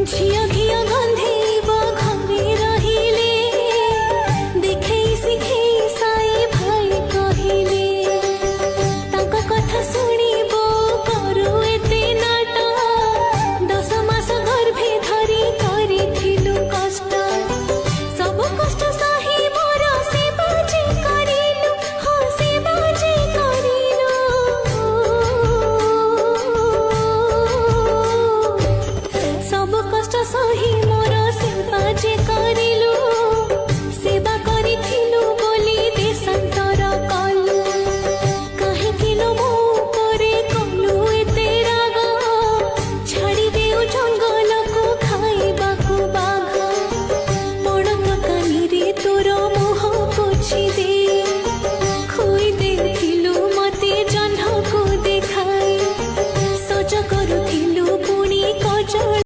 झिया घिया गंधेब घरे रहिले देखे शिखे साई भाई कहिले ताको कथा सुनिबो करू एते नाट 10 मास गर्भे धरी करिथिलु कष्ट सब कष्ट सही मोर सेवा जे करिलु हो सेवा जे करिलु सब कष्ट सही